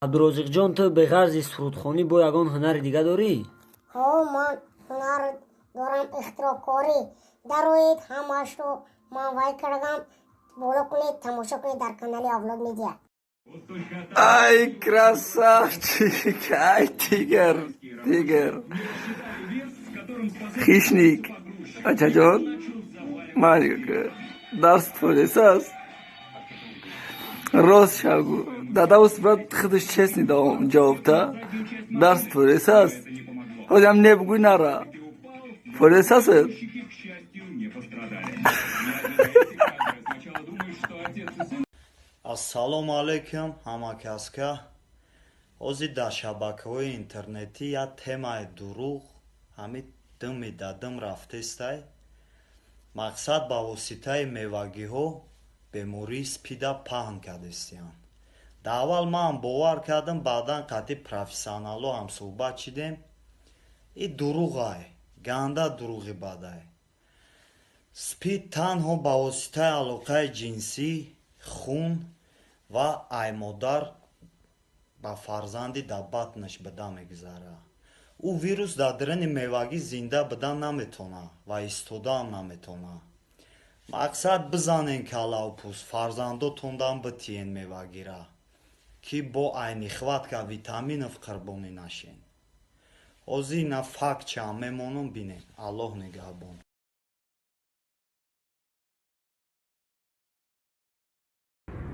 عبدالرازق تو به غرض سرودخوانی با یگان هنر دیگه داری؟ ها من هنر دارم اختراع دروید همش رو من وای کردم بالا کنید تماشا کنید در کانال اولاد میدیا. Ай, красавчик, ай, тигр. Хищник. Ачаҷон, Марика, дарс фуресас. Рост шагу. Дада усбат худаш честный ҷавобта. Дарс фуресас. Ҳозам небгӯй нара. Фуресас? Ассалому алейкум, ҳамакаска. Ҳозир дар шабакаҳои интернетӣ як темаи дурӯғ ҳамин дими дадим рафтестай. Мақсад ба воситаи мевагиҳо бемории спида паҳн кардастиянд. Дар аввал ман бовар кардам, баъдан қатъи профессионалҳо ҳам суҳбат шидем. И дурӯғай, ганда дурӯғи бадай. Спид танҳо ба воситаи алоқаи ҷинсӣ, хун ва аймодар ба фарзанди дар батнаш бида мегузарад. Ӯ вирус дар даруни мевагӣ зинда бида наметавонад ва истодаам наметавонад. Мақсад бизанен калаву пӯст, фарзандотондан битиен мевагира, ки бо айни хватка витаминов қурбонӣ нашен. Ҳозир ина факт чанд мемонам, бинем. Аллоҳ нигаҳбон.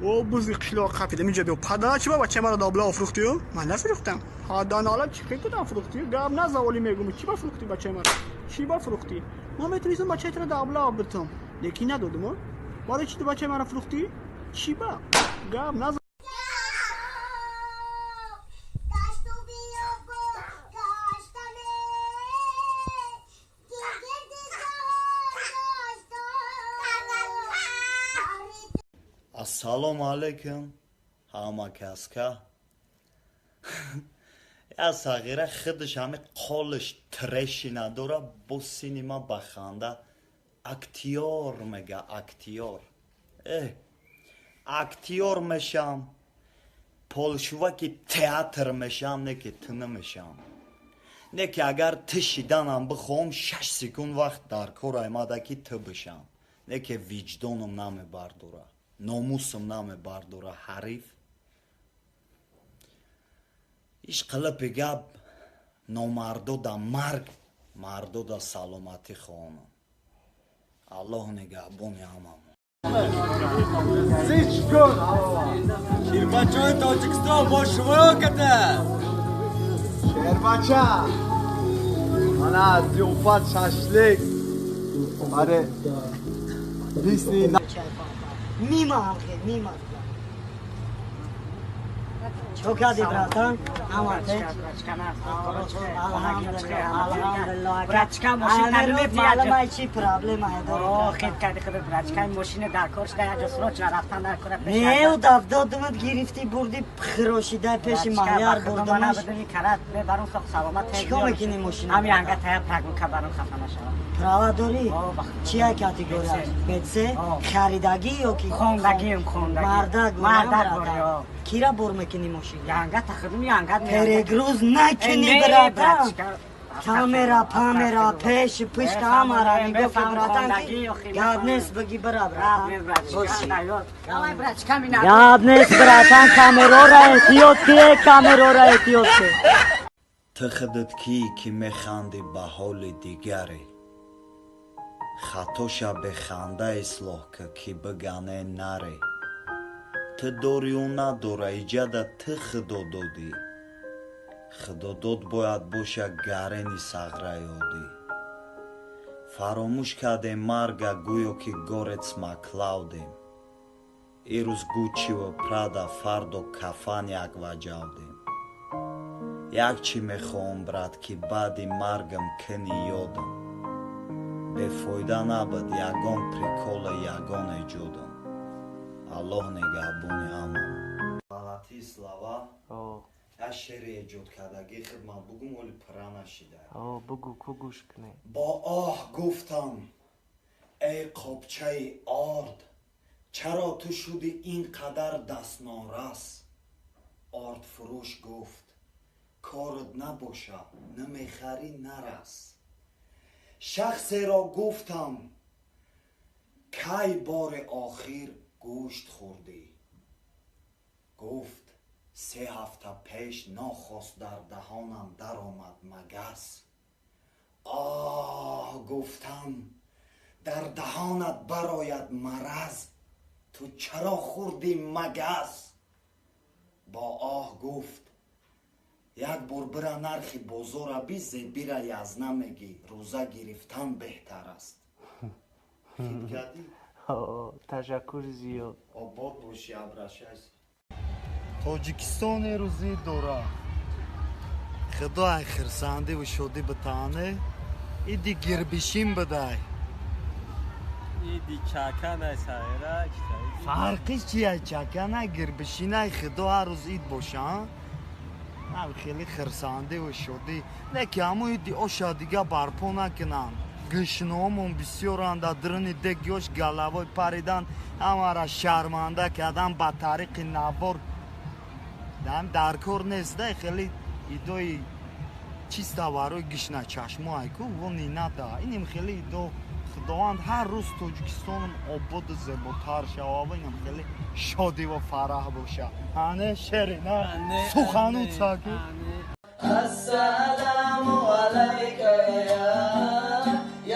او بوزی قشلاق خفیده میجا بیو پدا چی با بچه مرا دابلا افروختیو؟ من نفروختم. حالا نالا چی کدام فروختی؟ گام نه زوالی میگم چی با فروختی بچه مرا؟ چی با فروختی؟ ما میتونیم بچه تر دابلا آبرتم. لیکی ندادم. ولی چی تو بچه مرا فروختی؟ چی با؟ گام نه Ассалому алейкум, ҳамакаска. Я сағира худаш ҳами қолаш треши надора, бо синема ба ханда актёр мега, актёр. Актёр мешам, полшуваки театр мешам, не ки ту намешам. Не ки агар ту шиданам бихоҳам 6 секунд вақт дар кор омада ки ту бишам. Не ки виҷдонам намебардора, номусам намебардора ҳариф. иш қилипи гап номардо да марг, мардо да саломатӣ хоҳонам. аллоҳ нигаҳбони ҳамамон. Şirbachchoy Tojikiston bosh kata. Sherbacha. Mana ziyofat shashlik. Mare Disney Mima. Čo kadi, brata? Amate? Alhamdulillah. Bračka, mošina Malama چی پرابلم داره؟ خیلی کردی خود bračka ماشین در کارش در جسروچ رفتن در کار پیش. نه او دادمت گرفتی بردی خروشیده پیش ماهیار بردمش. بدونی کرد برون ساخت سلامت. چیکار میکنی ماشین؟ همین انگار تایر پرگون که برون خفه نشود. پراوا داری؟ چیه کاتگوری؟ بچه؟ خریدگی یا کی؟ خوندگی. مردک برای. کیرا بر میکنی ماشین؟ یانگا تخدم یانگا پرگروز نکنی براتن. کامera پیش پشت همارا میگو که براتن یاد نیست بگی برا براتن یاد نیست براتن کامرا را احتیاط که تو خودت کی میخندی به حال دیگری خطاشا به خنده اصلاح که کی بگانه نره تو داری و نداره ایجاده تو خدا دادی خدا داد باید باشه گرنی سغره یادی فراموش کردیم مرگا گویو که گورت مکلاودیم ایروز گوچی و پرادا فردا کفن یک وجاودیم یک چی میخوام برد که بعدی مرگم کنی یادم به فایده نبود یگان پریکول یگان ایجادم الله نگهبانی همون غلطی слова я шеъри эҷод кардаги хидмат бугум оли пара нашида بگو کو گوش کنه با آه گفتم ای قابچه آرد چرا تو شدی اینقدر دستنارس ортфурӯш гуфт: корут набоша, намехарӣ нарас. Шахсеро гуфтам: кай бори охир гӯшт хӯрдӣ? гуфт: 3 ҳафта пеш нохост дар даҳонам даромад магас. оҳ, гуфтам, дар даҳонат барояд мараз, ту чаро хӯрдӣ магас? бо оҳ гуфт: як бор бира нархи бозора бизе, бира язна мегӣ, рӯза гирифтан беҳтар аст. Фикркардӣ? ташаккури зиёд. обод боши абрашайс. тоҷикистоне рӯзӣ дора. худои хирсандиву шодӣ битаъне, иди гирбишин бидай. иди чаканай сайрак. фарқиш чия? чаканай гирбишинай худо ҳар рӯз ид боша? нам хеле хирсандиву шодӣ. неки ҳаму иди оша дига барпо накунанд. гӯшноҳомон бисёранд, дар дурини дег ёш галавой паридан, ҳамаро шарманда кардан ба тариқи навбор. дар кор нест. хеле идои чиста барои гишна чашмоай ку вони нада. инем хеле идо худованд ҳар рӯз тоҷикистонам ободу зеботар шава, инам хеле шодиву фараҳ боша. ане шери на сухану цагу. ассаламу алайка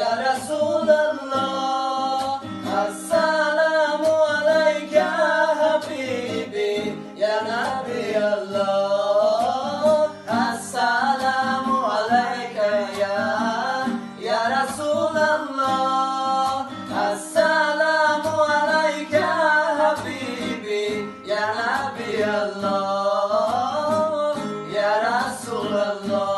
я расулаллоҳ, ассаламу алайка ҳабиби я набияллоҳ, ассаламу алайка я расулаллоҳ, ассаламу алайка ҳабиби я набияллоҳ, я расулаллоҳ.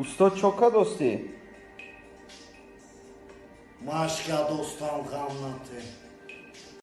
устод чока достӣ? машка достам ғам нате.